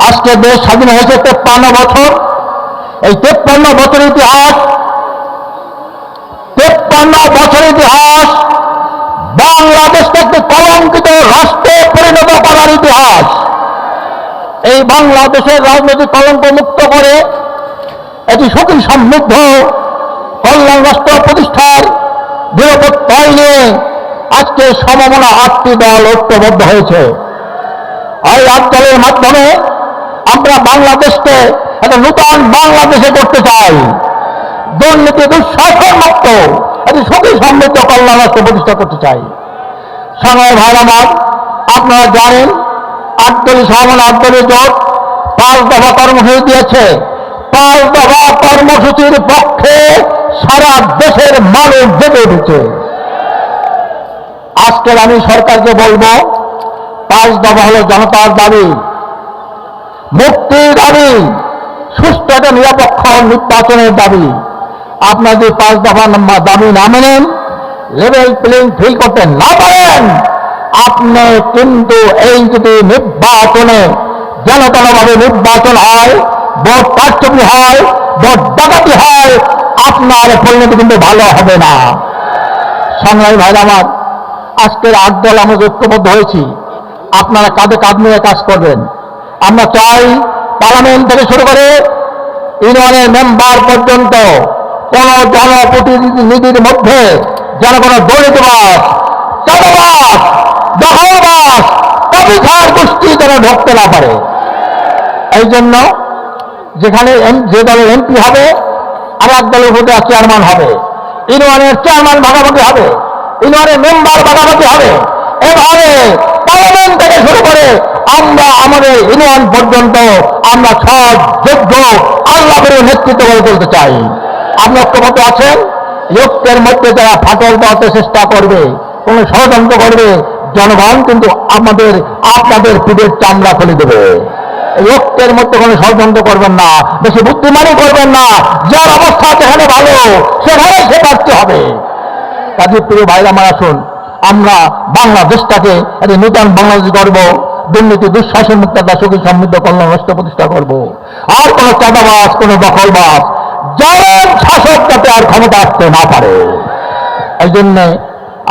আজকে দেশ স্বাধীন হয়েছে 53 বছর। এই 53 বছরের ইতিহাস, 53 বছরের ইতিহাস বাংলাদেশকে একটি কলঙ্কিত রাষ্ট্রে পরিণত করার ইতিহাস। এই বাংলাদেশের রাজনৈতিক কলঙ্ক মুক্ত করে এটি সুখী সমৃদ্ধ কল্যাণ রাষ্ট্র প্রতিষ্ঠার দৃঢ় প্রত্যয় নিয়ে আজকে সমমনা 8টি দল ঐক্যবদ্ধ হয়েছে। এই 8 দলের মাধ্যমে আমরা বাংলাদেশকে একটা নূতন বাংলাদেশে করতে চাই, দুর্নীতি দুঃশাসন মুক্ত একটি সুখী সমৃদ্ধ কল্যাণ রাষ্ট্র প্রতিষ্ঠা করতে চাই। সংগ্রামী ভাইরা আমার, আপনারা জানেন 8 দলীয় সমমনা 8 দলীয় জোট 5 দফা কর্মসূচি দিয়েছে। 5 দফা কর্মসূচির পক্ষে সারা দেশের মানুষ জেগে উঠেছে। আজকের আমি সরকারকে বলবো, 5 দফা হলো জনতার দাবি, মুক্তির দাবি, সুষ্ঠু একটা নিরপেক্ষ নির্বাচনের দাবি। আপনারা যদি 5 দফা দাবি না মেনেন, লেভেল প্লেইং ফিল্ড করতে না পারেন, আপনি কিন্তু এই যদি নির্বাচনে জনগণভাবে নির্বাচন হয়, ভোট কারচুপি হয়, ভোট ডাকাতি হয়, আপনার পরিণতি কিন্তু ভালো হবে না। সংগ্রামী ভাইরা আমার, আজকের 8 দল আমরা ঐক্যবদ্ধ হয়েছি। আপনারা কাঁধে কাঁধ নিয়ে কাজ করবেন। আমরা চাই পার্লামেন্ট থেকে শুরু করে ইউনিয়নের মেম্বার পর্যন্ত কোন জনপ্রতিনিধির মধ্যে যেন কোনো দুর্নীতিবাজ, চাঁদাবাজ, দখলবাজ, কবিখার গোষ্ঠী যেন ঢুকতে না পারে। এই জন্য যেখানে যে দলের এমপি হবে আর এক দলের ভোটে চেয়ারম্যান হবে, ইউনিয়নের চেয়ারম্যান ভাগাভাগি হবে, ইউনিয়নের মেম্বার ভাগাভাগি হবে। এভাবে পার্লামেন্ট থেকে শুরু করে আমরা আমাদের ইউনিয়ন পর্যন্ত আমরা সৎ, যোগ্য, আল্লাহর নেতৃত্ব গড়ে তুলতে চাই। আপনি ঐক্যবদ্ধ আছেন? ঐক্যের মধ্যে যারা ফাটল দেওয়াতে চেষ্টা করবে, কোন ষড়যন্ত্র করবে, জনগণ কিন্তু আপনাদের পিঠের চামড়া খুলে দেবে। এই ঐক্যের মধ্যে কোনো ষড়যন্ত্র করবেন না, বেশি বুদ্ধিমানই করবেন না। যার অবস্থা যেখানে ভালো সেখানে সে পারতে হবে। কাজে প্রিয় ভাইরা আমার, আসুন আমরা বাংলাদেশটাকে একটা নূতন বাংলাদেশ করবো, দুর্নীতি দুঃশাসন মুক্ত একটা সুখী সমৃদ্ধ কল্যাণ রাষ্ট্র প্রতিষ্ঠা করবো। আর কোন চাঁদাবাজ, কোন দখলবাজ, জালেম শাসক যাতে আর ক্ষমতা আসতে না পারে। এই জন্যে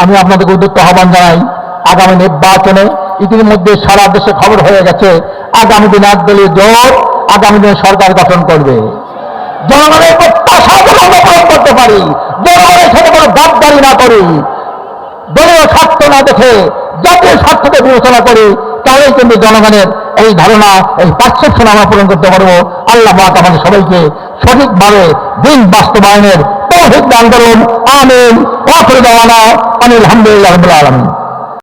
আমি আপনাদেরকে উদ্যত আহ্বান জানাই, আগামী নির্বাচনে ইতিমধ্যে সারা দেশে খবর হয়ে গেছে, আগামী দিনে 8 দলীয় জোট আগামী দিনে সরকার গঠন করবে। জনগণের প্রত্যাশা যেন আমরা পূরণ করতে পারি, জনগণের সাথে কোনো গাদ্দারি না করি, দলীয় স্বার্থ না দেখে জাতীয় স্বার্থকে বিবেচনা করি, তাহলেই কিন্তু জনগণের এই ধারণা, এই পারসেপশন আমরা পূরণ করতে পারবো। আল্লাহ পাক আমাদের সবাইকে সঠিকভাবে দিন বাস্তবায়নের তৌফিক দান করুন। আমিন। ওয়া আখিরু দাওয়ানা আনিল হামদুলিল্লাহি রাব্বিল আলামিন।